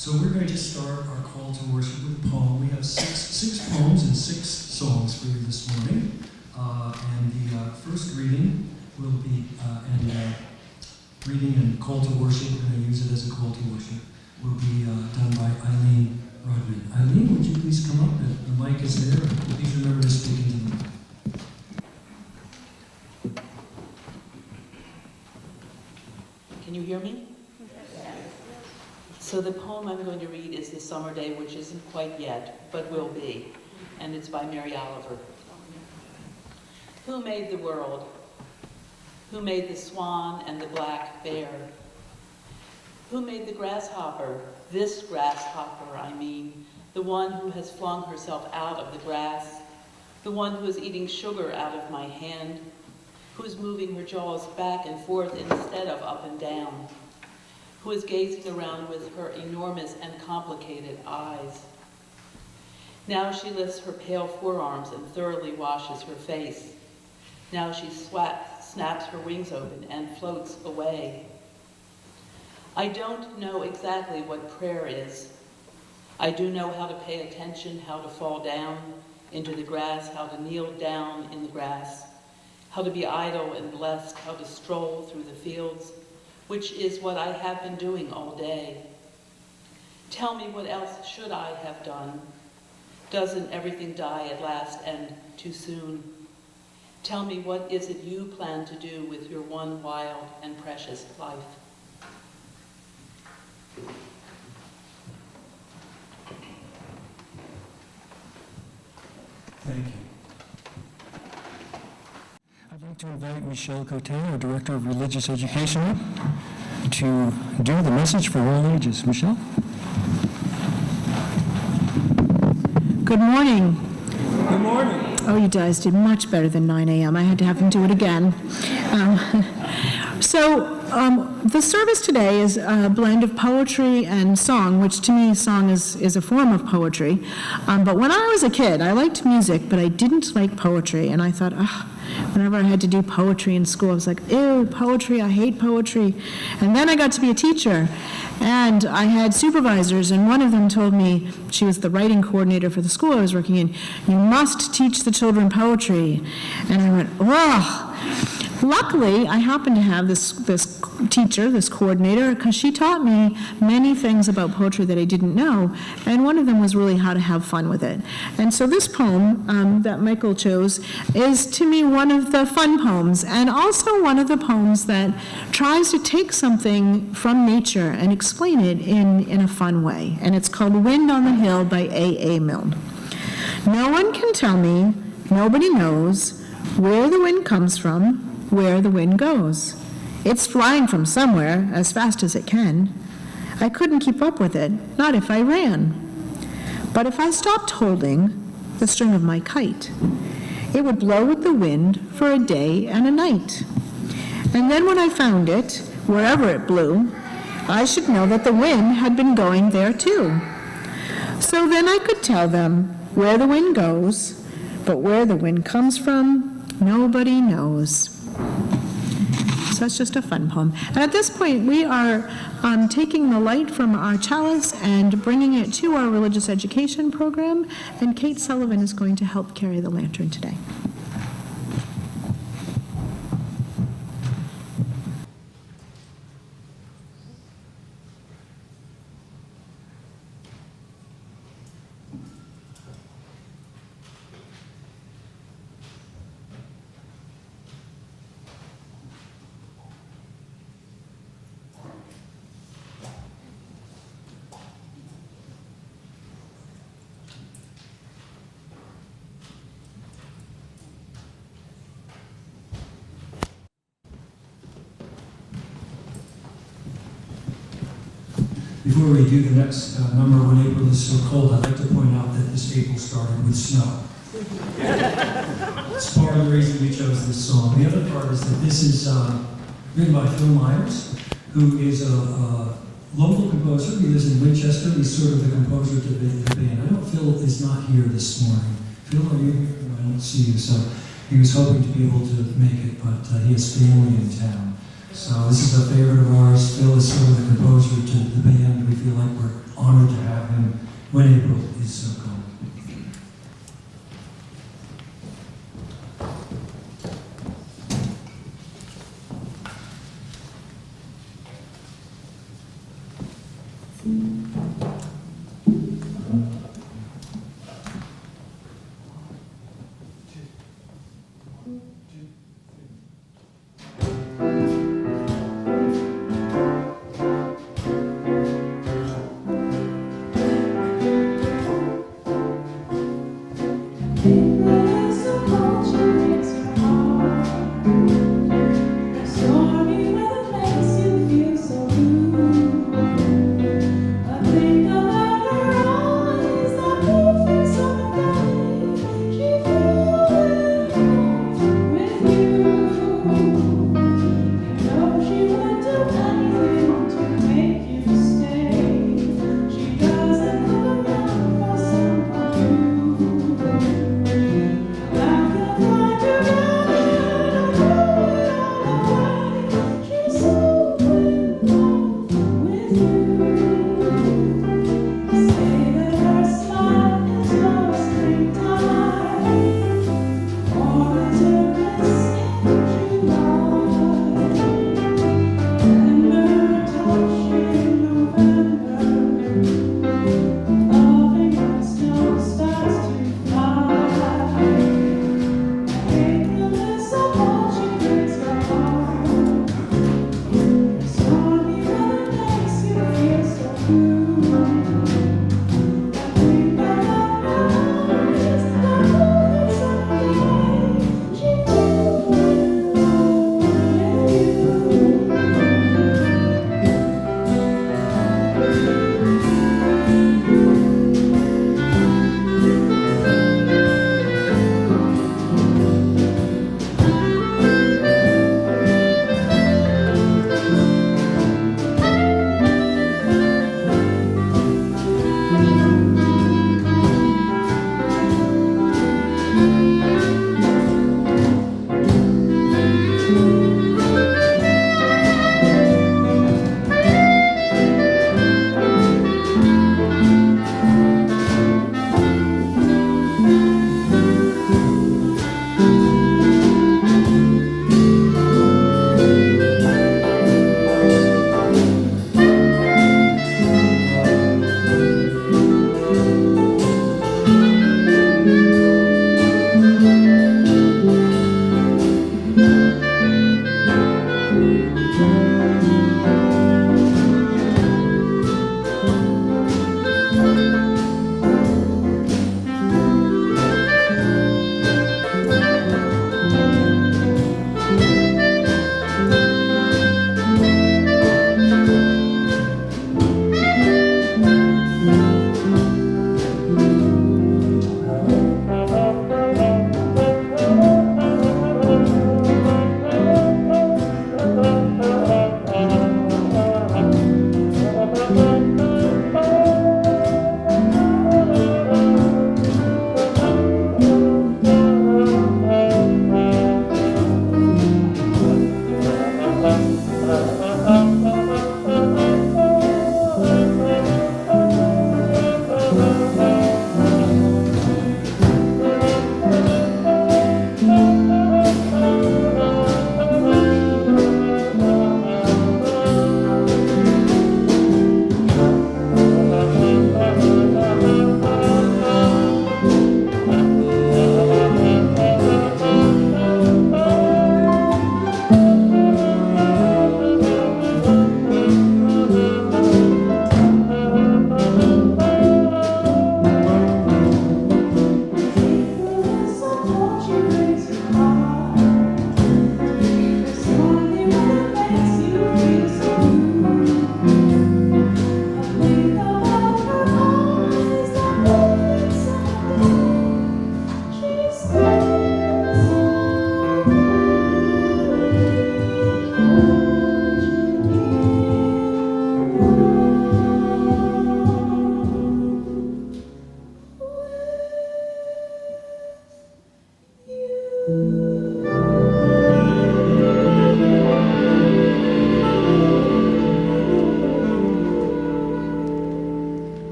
So we're going to start our call to worship with a poem. We have six poems and 6 songs for you this morning. And the first reading will be, reading and call to worship, we're going to use it as a call to worship, will be done by Eileen Rodman. Eileen, would you please come up? The mic is there. Please remember to speak into the mic. Can you hear me? Yes. So the poem I'm going to read is The Summer Day, which isn't quite yet, but will be. And it's by Mary Oliver. Who made the world? Who made the swan and the black bear? Who made the grasshopper? This grasshopper, I mean, the one who has flung herself out of the grass, the one who is eating sugar out of my hand, who is moving her jaws back and forth instead of up and down, who is gazing around with her enormous and complicated eyes. Now she lifts her pale forearms and thoroughly washes her face. Now she snaps her wings open and floats away. I don't know exactly what prayer is. I do know how to pay attention, how to fall down into the grass, how to kneel down in the grass, how to be idle and blessed, how to stroll through the fields, which is what I have been doing all day. Tell me, what else should I have done? Doesn't everything die at last and too soon? Tell me, what is it you plan to do with your one wild and precious life? Thank you. I'd like to invite Michelle Cote, our Director of Religious Education, to do the message for all ages. Michelle? Good morning. Good morning. Oh, you guys did much better than 9 a.m. I had to have them do it again. The service today is a blend of poetry and song, which to me, song is a form of poetry. But when I was a kid, I liked music, but I didn't like poetry. And I thought, whenever I had to do poetry in school, I was like, ew, poetry, I hate poetry. And then I got to be a teacher, and I had supervisors, and one of them told me, she was the writing coordinator for the school I was working in, you must teach the children poetry. And I went, oh. Luckily, I happened to have this teacher, this coordinator, because she taught me many things about poetry that I didn't know, and one of them was really how to have fun with it. And so this poem that Michael chose is, to me, one of the fun poems, and also one of the poems that tries to take something from nature and explain it in a fun way. And it's called Wind on the Hill by A.A. Milne. No one can tell me, nobody knows, where the wind comes from, where the wind goes. It's flying from somewhere as fast as it can. I couldn't keep up with it, not if I ran. But if I stopped holding the string of my kite, it would blow with the wind for a day and a night. And then when I found it, wherever it blew, I should know that the wind had been going there too. So then I could tell them where the wind goes, but where the wind comes from, nobody knows. So that's just a fun poem. And at this point, we are taking the light from our chalice and bringing it to our religious education program, and Kate Sullivan is going to help carry the lantern today. Before we do the next number, when April is so cold, I'd like to point out that this April started with snow. It's part of the reason we chose this song. The other part is that this is written by Phil Myers, who is a local composer. He lives in Winchester. He's sort of the composer to the band. I know Phil is not here this morning. Phil, are you here? No, I don't see you. So he was hoping to be able to make it, but he has family in town. So this is a favorite of ours. Phil is sort of the composer to the band. We feel like we're honored to have him when April is gone.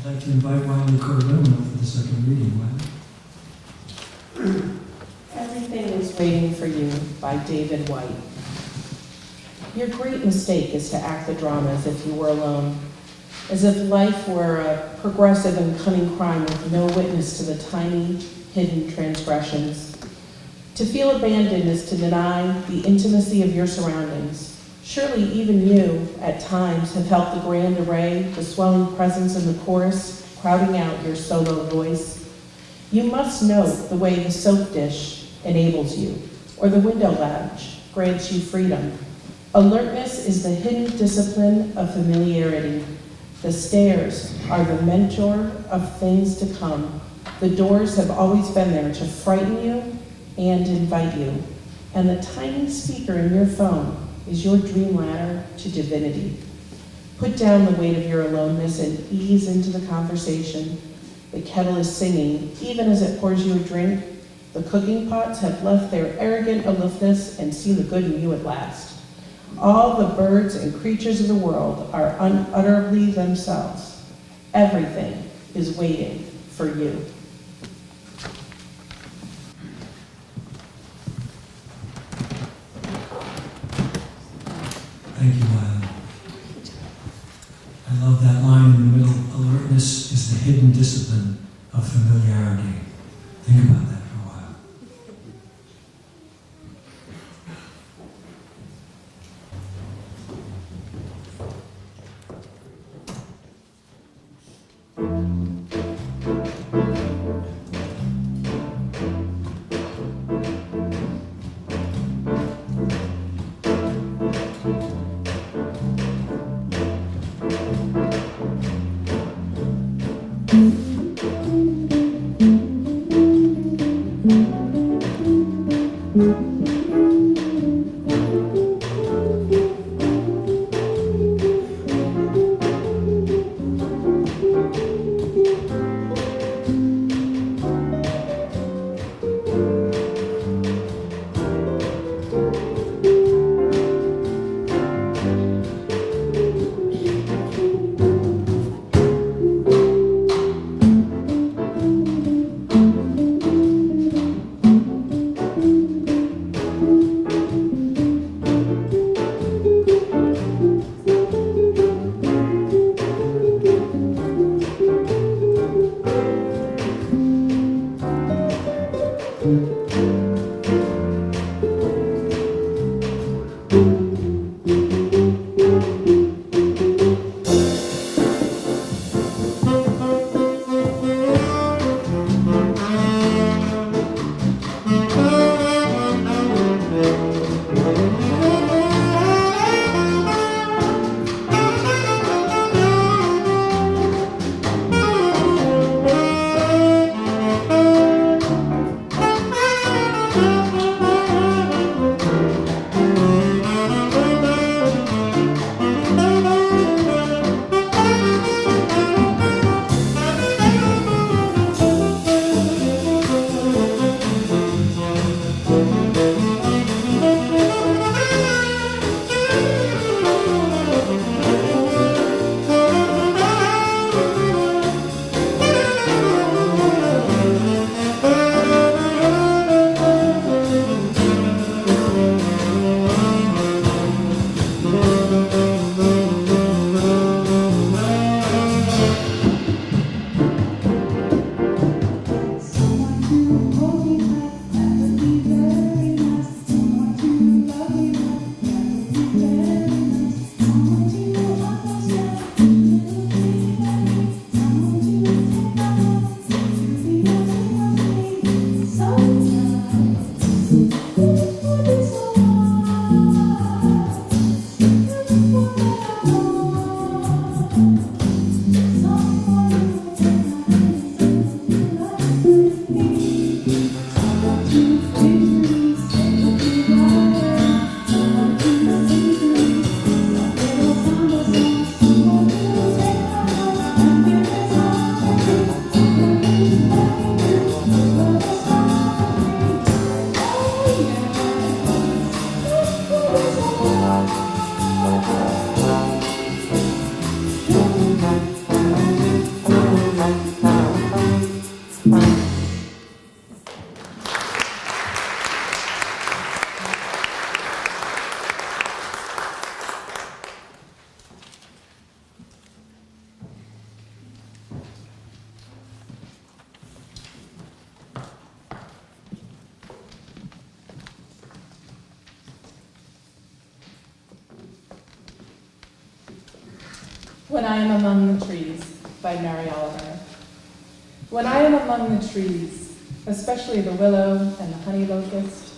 I'd like to invite Wiley Cordona for the second reading. Wiley? Everything is Waiting for You by David White. Your great mistake is to act the drama as if you were alone, as if life were a progressive and cunning crime with no witness to the tiny, hidden transgressions. To feel abandoned is to deny the intimacy of your surroundings. Surely even you, at times, have felt the grand array, the swelling presence in the chorus, crowding out your solo voice. You must note the way the soap dish enables you, or the window latch grants you freedom. Alertness is the hidden discipline of familiarity. The stairs are the mentor of things to come. The doors have always been there to frighten you and invite you. And the tiny speaker in your phone is your dream ladder to divinity. Put down the weight of your aloneness and ease into the conversation. The kettle is singing, even as it pours you a drink. The cooking pots have left their arrogant aloofness and seen the good in you at last. All the birds and creatures of the world are unutterably themselves. Everything is waiting for you. Thank you, Wiley. I love that line in the middle. Alertness is the hidden discipline of familiarity. Think about that for a while. When I Am Among the Trees by Mary Oliver. When I am among the trees, especially the willow and the honey locust,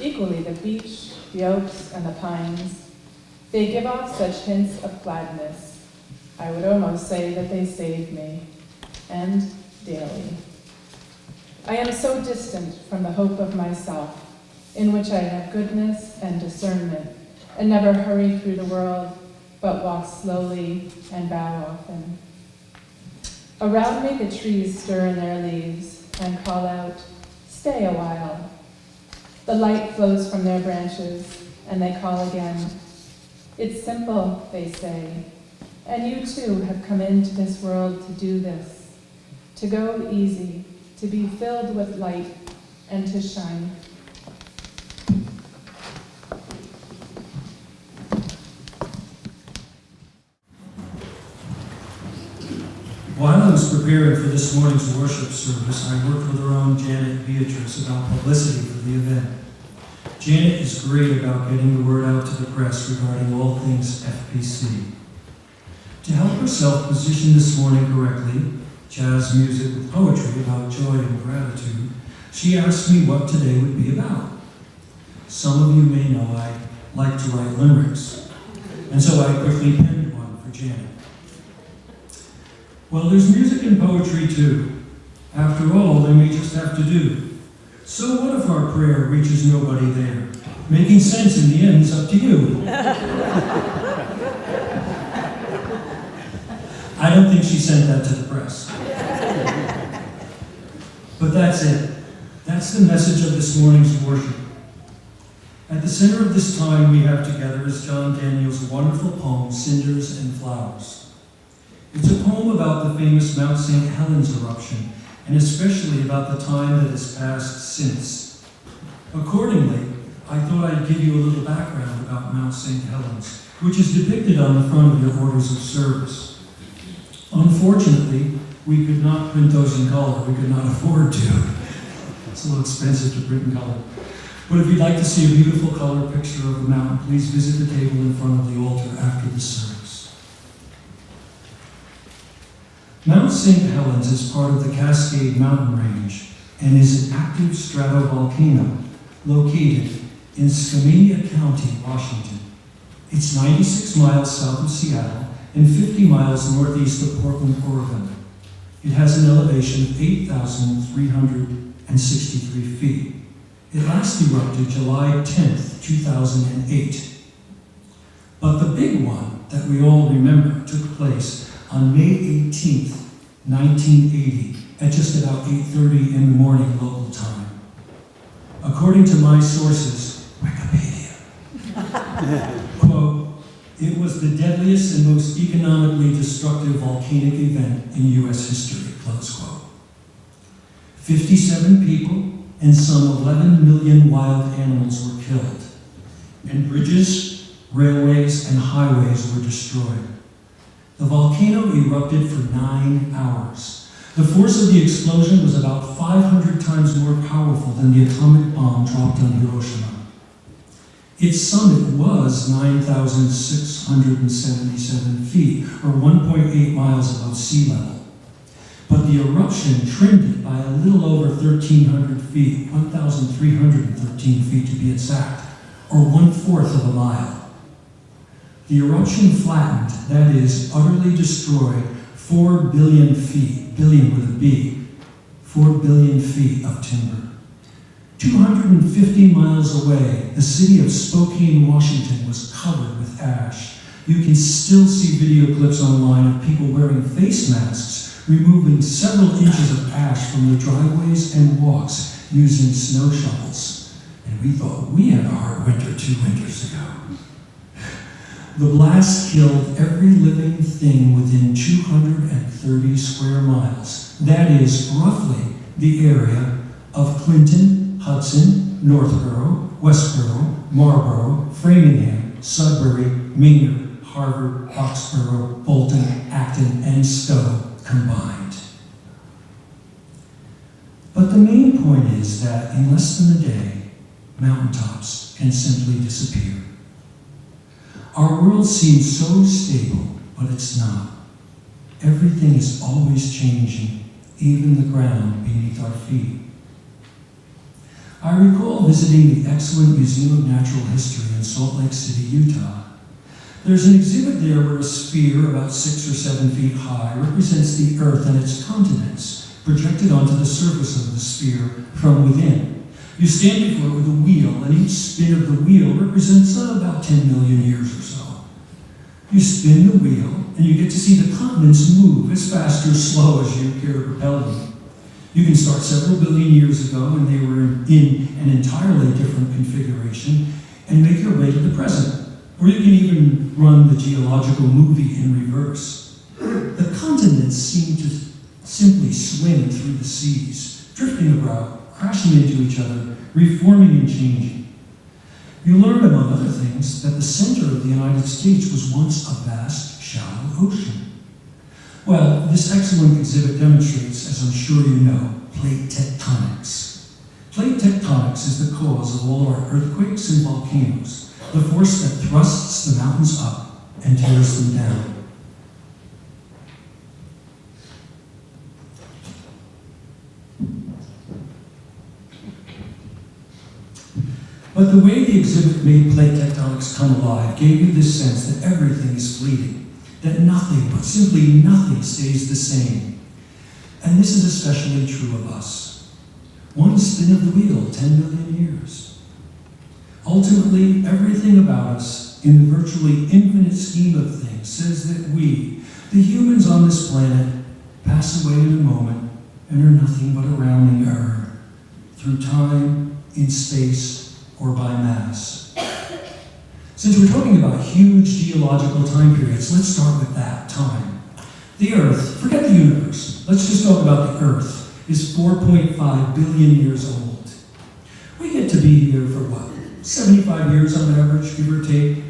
equally the beech, the oaks, and the pines, they give off such hints of gladness. I would almost say that they save me, and daily. I am so distant from the hope of myself, in which I have goodness and discernment, and never hurry through the world, but walk slowly and bow often. Around me the trees stir in their leaves and call out, "Stay a while." The light flows from their branches, and they call again. "It's simple," they say, "and you too have come into this world to do this, to go easy, to be filled with light, and to shine." While I was preparing for this morning's worship service, I worked with our own Janet Beatrice about publicity for the event. Janet is great about getting the word out to the press regarding all things FPC. To help herself position this morning correctly, jazz music with poetry about joy and gratitude, she asked me what today would be about. Some of you may know I like to write limericks, and so I quickly penned one for Janet. Well, there's music and poetry too. After all, they may just have to do. So what if our prayer reaches nobody there? Making sense in the end is up to you. I don't think she sent that to the press. But that's it. That's the message of this morning's worship. At the center of this time we have together is John Daniel's wonderful poem, Cinders and Flowers. It's a poem about the famous Mount St. Helens eruption, and especially about the time that has passed since. Accordingly, I thought I'd give you a little background about Mount St. Helens, which is depicted on the front of your orders of service. Unfortunately, we could not print those in color. We could not afford to. It's a little expensive to print in color. But if you'd like to see a beautiful color picture of the mountain, please visit the table in front of the altar after the service. Mount St. Helens is part of the Cascade Mountain Range and is an active stratovolcano located in Skamania County, Washington. It's 96 miles south of Seattle and 50 miles northeast of Portland, Oregon. It has an elevation of 8,363 feet. It last erupted July 10th, 2008. But the big one that we all remember took place on May 18th, 1980, at just about 8:30 in the morning local time. According to my sources, Wikipedia, quote, "It was the deadliest and most economically destructive volcanic event in U.S. history," close quote. 57 people and some 11 million wild animals were killed, and bridges, railways, and highways were destroyed. The volcano erupted for 9 hours. The force of the explosion was about 500 times more powerful than the atomic bomb dropped on Hiroshima. Its summit was 9,677 feet, or 1.8 miles above sea level. But the eruption trimmed it by a little over 1,300 feet, 1,313 feet to be exact, or 1/4 of a mile. The eruption flattened, that is, utterly destroyed 4 billion feet, billion with a B, 4 billion feet of timber. 250 miles away, the city of Spokane, Washington was covered with ash. You can still see video clips online of people wearing face masks, removing several inches of ash from the driveways and walks using snow shovels. And we thought we had a hard winter 2 winters ago. The blast killed every living thing within 230 square miles. That is roughly the area of Clinton, Hudson, Northborough, Westborough, Marlborough, Framingham, Sudbury, Minot, Harvard, Foxborough, Bolton, Acton, and Stow combined. But the main point is that in less than a day, mountaintops can simply disappear. Our world seems so stable but it's not. Everything is always changing, even the ground beneath our feet. I recall visiting the excellent Museum of Natural History in Salt Lake City, Utah. There's an exhibit there where a sphere about 6 or 7 feet high represents the Earth and its continents projected onto the surface of the sphere from within. You stand before it with a wheel, and each spin of the wheel represents about 10 million years or so. You spin the wheel, and you get to see the continents move as fast or slow as you care to propel them. You can start several billion years ago when they were in an entirely different configuration and make your way to the present. Or you can even run the geological movie in reverse. The continents seem to simply swim through the seas, drifting about, crashing into each other, reforming and changing. You learn, among other things, that the center of the United States was once a vast, shallow ocean. Well, this excellent exhibit demonstrates, as I'm sure you know, plate tectonics. Plate tectonics is the cause of all our earthquakes and volcanoes, the force that thrusts the mountains up and tears them down. But the way the exhibit made plate tectonics come alive gave you this sense that everything is fleeting, that nothing, but simply nothing, stays the same. And this is especially true of us. One spin of the wheel, 10 million years. Ultimately, everything about us, in the virtually infinite scheme of things, says that we, the humans on this planet, pass away in a moment and are nothing but a rounding error, through time, in space, or by mass. Since we're talking about huge geological time periods, let's start with that, time. The Earth, forget the universe, let's just talk about the Earth, is 4.5 billion years old. We get to be here for what, 75 years on average, give or take?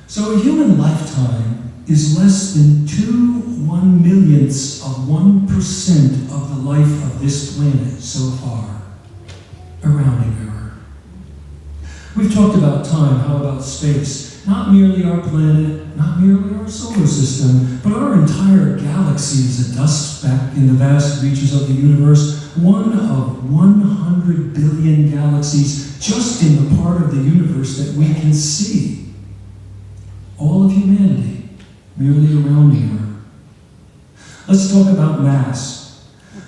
So a human lifetime is less than 2/1,000,000ths of 1% of the life of this planet so far. A rounding error. We've talked about time, how about space? Not merely our planet, not merely our solar system, but our entire galaxy is a dust speck in the vast reaches of the universe, one of 100 billion galaxies just in the part of the universe that we can see. All of humanity, merely a rounding error. Let's talk about mass.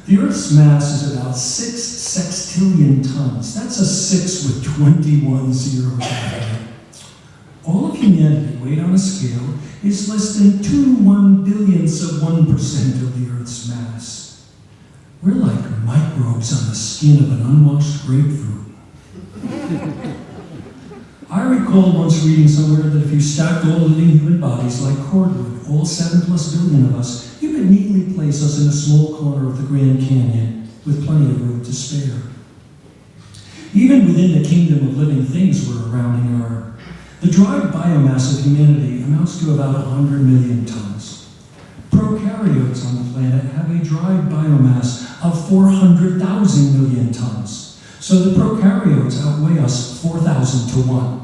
The Earth's mass is about 6 sextillion tons. That's a 6 with 21 zeros after it. All of humanity, weighed on a scale, is less than 2/1,000,000,000ths of 1% of the Earth's mass. We're like microbes on the skin of an unwashed grapefruit. I recall once reading somewhere that if you stacked all living human bodies like cordwood, all 7+ billion of us, you could neatly place us in a small corner of the Grand Canyon with plenty of room to spare. Even within the kingdom of living things, we're a rounding error. The dried biomass of humanity amounts to about 100 million tons. Prokaryotes on the planet have a dried biomass of 400,000 million tons. So the prokaryotes outweigh us 4,000 to 1.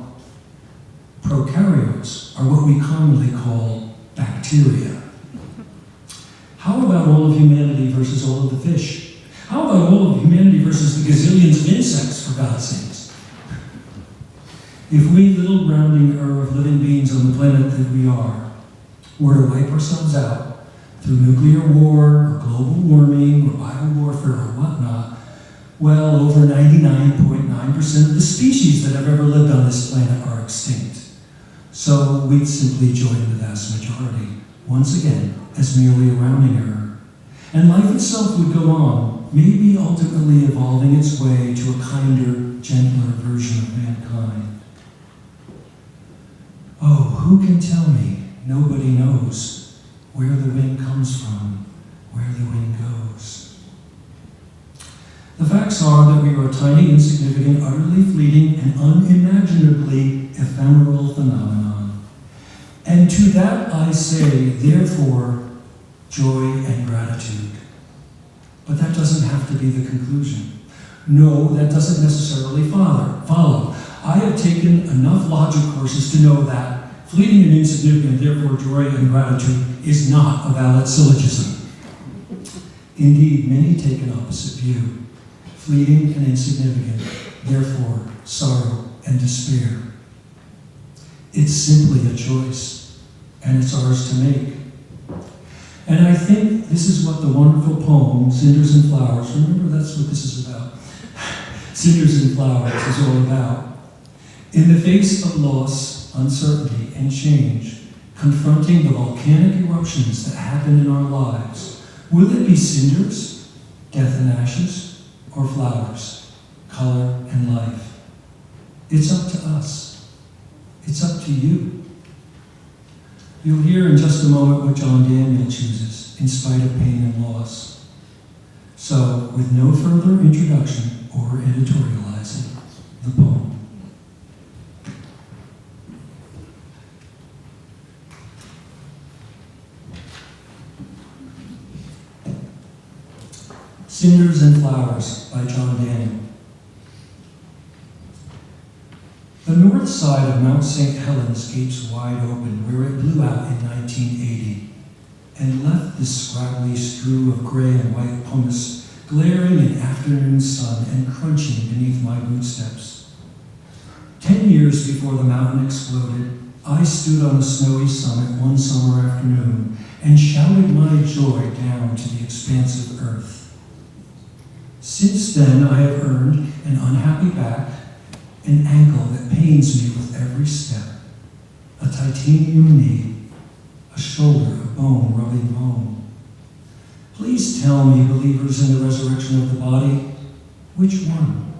Prokaryotes are what we commonly call bacteria. How about all of humanity versus all of the fish? How about all of humanity versus the gazillions of insects, for God's sakes? If we, little rounding error of living beings on the planet that we are, were to wipe ourselves out through nuclear war, or global warming, or biowarfare, or whatnot, well, over 99.9% of the species that have ever lived on this planet are extinct. So we'd simply join the vast majority, once again, as merely a rounding error. And life itself would go on, maybe ultimately evolving its way to a kinder, gentler version of mankind. Oh, who can tell me? Nobody knows where the wind comes from, where the wind goes. The facts are that we are a tiny, insignificant, utterly fleeting, and unimaginably ephemeral phenomenon. And to that I say, therefore, joy and gratitude. But that doesn't have to be the conclusion. No, that doesn't necessarily follow. I have taken enough logic courses to know that Fleeting and insignificant, therefore joy and gratitude is not a valid syllogism. Indeed, many take an opposite view. Fleeting and insignificant, therefore sorrow and despair. It's simply a choice, and it's ours to make. And I think this is what the wonderful poem, Cinders and Flowers, remember that's what this is about. Cinders and Flowers is all about. In the face of loss, uncertainty, and change, confronting the volcanic eruptions that happen in our lives, will it be cinders, death and ashes, or flowers, color and life? It's up to us. It's up to you. You'll hear in just a moment what John Daniel chooses, in spite of pain and loss. So, with no further introduction or editorializing, the poem. Cinders and Flowers by John Daniel. The north side of Mount St. Helens gapes wide open where it blew out in 1980 and left this scraggly strew of gray and white pumice glaring in afternoon sun and crunching beneath my bootsteps. 10 years before the mountain exploded, I stood on the snowy summit one summer afternoon and shouted my joy down to the expansive earth. Since then, I have earned an unhappy back, an ankle that pains me with every step, a titanium knee, a shoulder of bone rubbing bone. Please tell me, believers in the resurrection of the body, which one?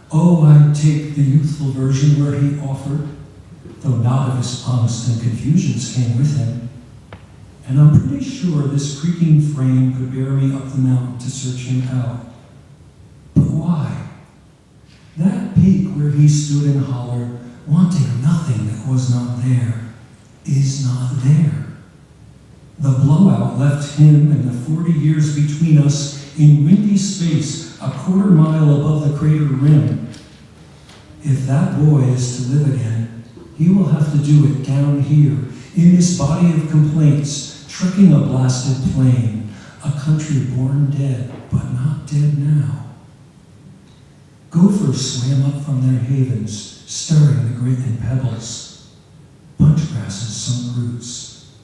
Oh, I'd take the youthful version where he offered, though not of his angst and confusions came with him. And I'm pretty sure this creaking frame could bear me up the mountain to search him out. But why? That peak where he stood and hollered, wanting nothing that was not there, is not there. The blowout left him and the 40 years between us in windy space a quarter mile above the crater rim. If that boy is to live again, he will have to do it down here, in this body of complaints, trekking a blasted plain, a country born dead, but not dead now. Gophers swam up from their havens, stirring the grating pebbles. Bunch grasses sunk roots.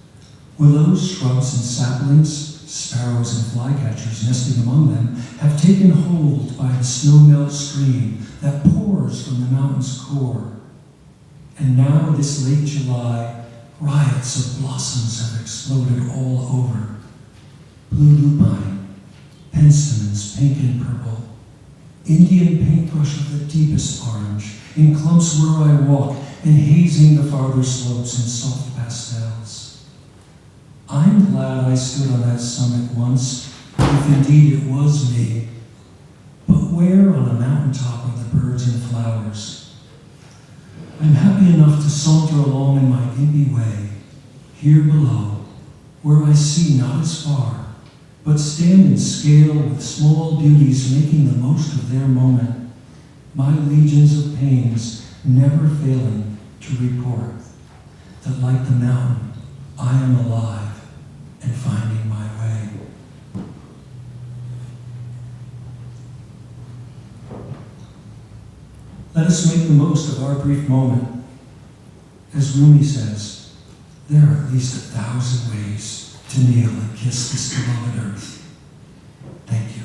Willows, shrubs, and saplings, sparrows and flycatchers nesting among them, have taken hold by the snow-melt stream that pours from the mountain's core. And now, this late July, riots of blossoms have exploded all over. Blue lupine, penstemons pink and purple, Indian paintbrush of the deepest orange, in clumps where I walk, and hazing the farther slopes in soft pastels. I'm glad I stood on that summit once, if indeed it was me. But where on a mountaintop are the birds and flowers? I'm happy enough to saunter along in my gimpy way, here below, where I see not as far, but stand in scale with small beauties making the most of their moment, my legions of pains never failing to report that like the mountain, I am alive and finding my way. Let us make the most of our brief moment. As Rumi says, there are at least 1,000 ways to kneel and kiss this beloved earth. Thank you.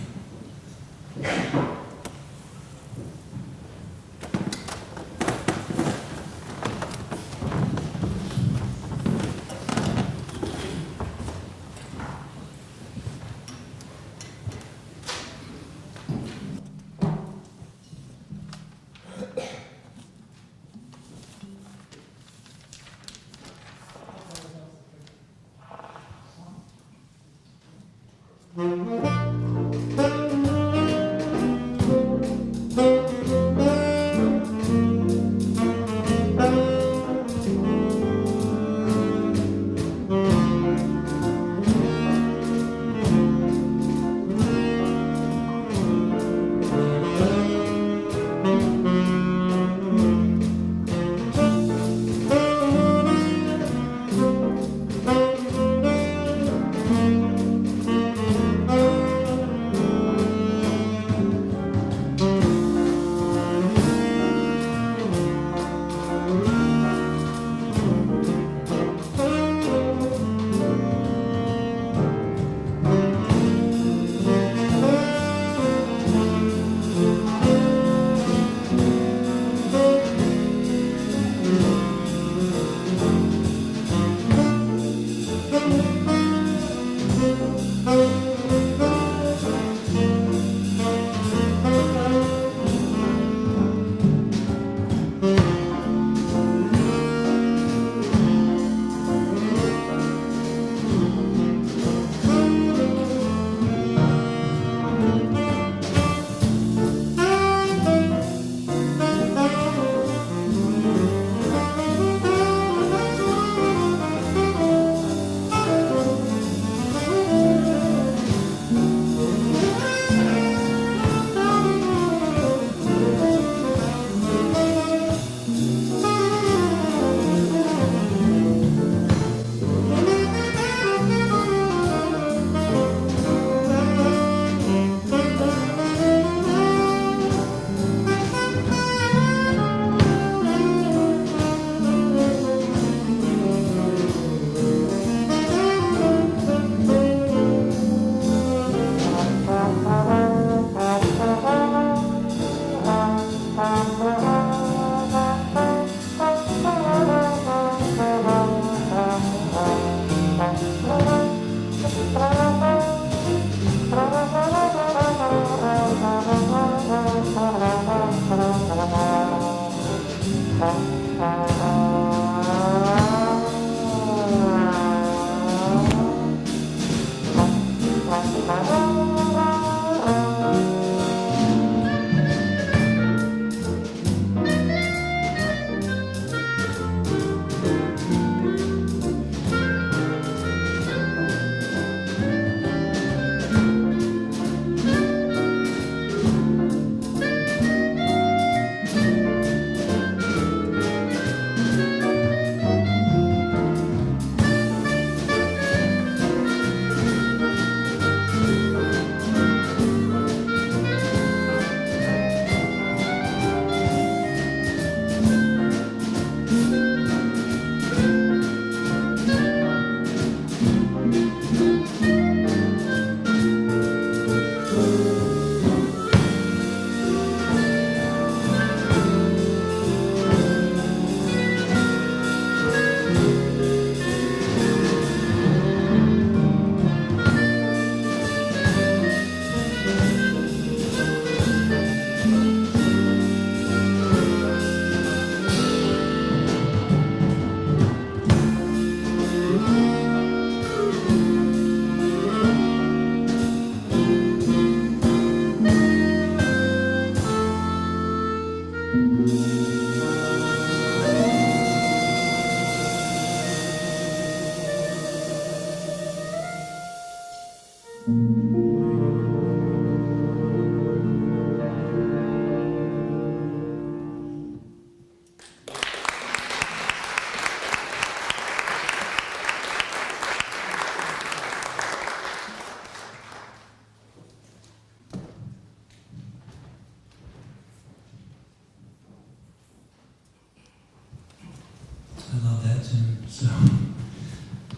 I love that tune. So,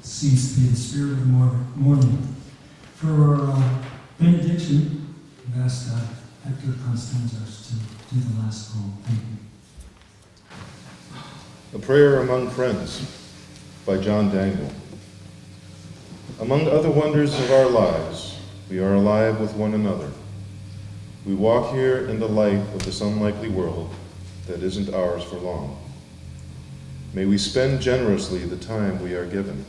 seems to be the spirit of the morning. For our benediction, we asked Hector Constanzos to do the last poem. Thank you. A Prayer Among Friends by John Dangle. Among other wonders of our lives, we are alive with one another. We walk here in the light of this unlikely world that isn't ours for long. May we spend generously the time we are given.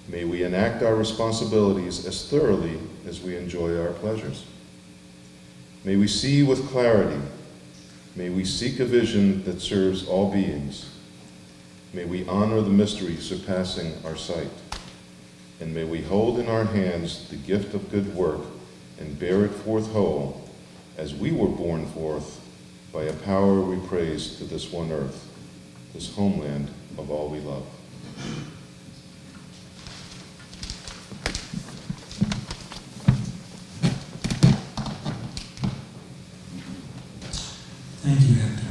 May we enact our responsibilities as thoroughly as we enjoy our pleasures. May we see with clarity. May we seek a vision that serves all beings. May we honor the mystery surpassing our sight. And may we hold in our hands the gift of good work and bear it forth whole, as we were born forth by a power we praise to this one earth, this homeland of all we love. Thank you, Hector.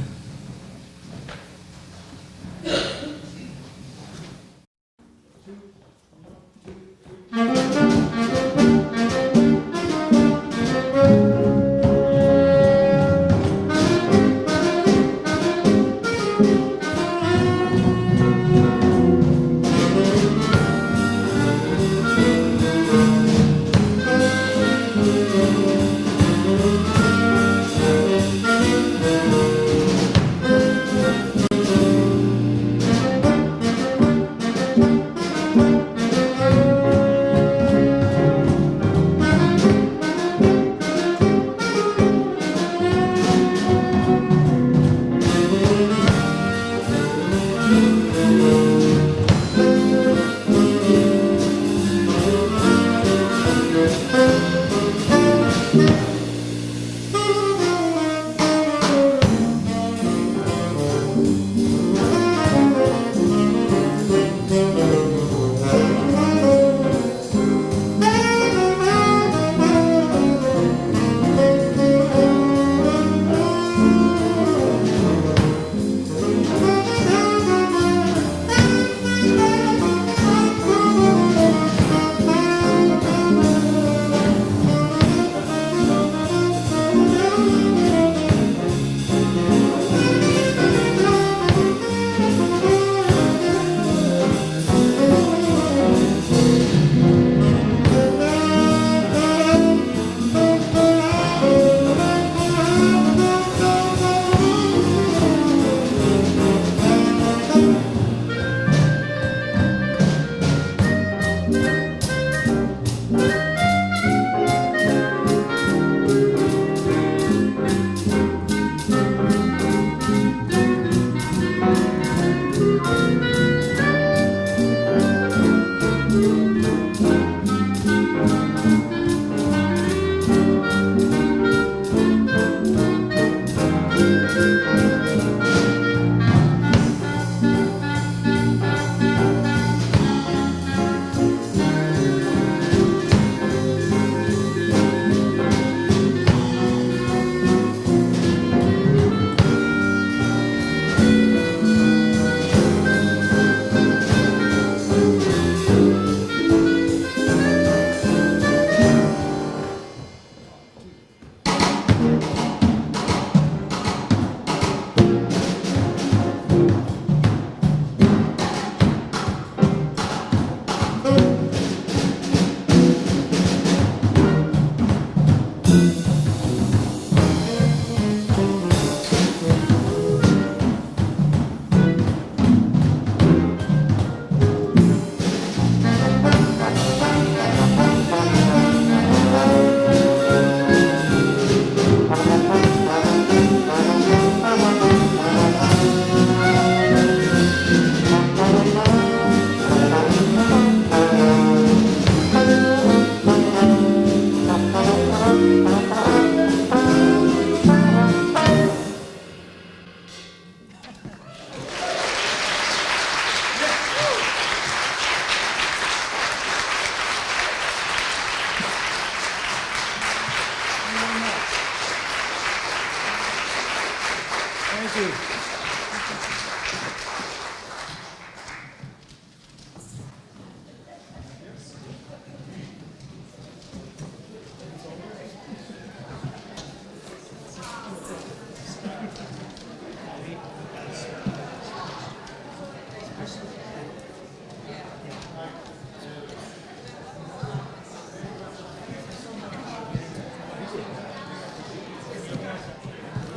Thank you.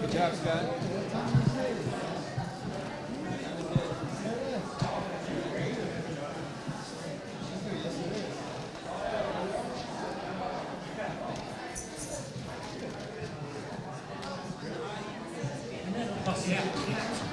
Good job, Scott. Yeah.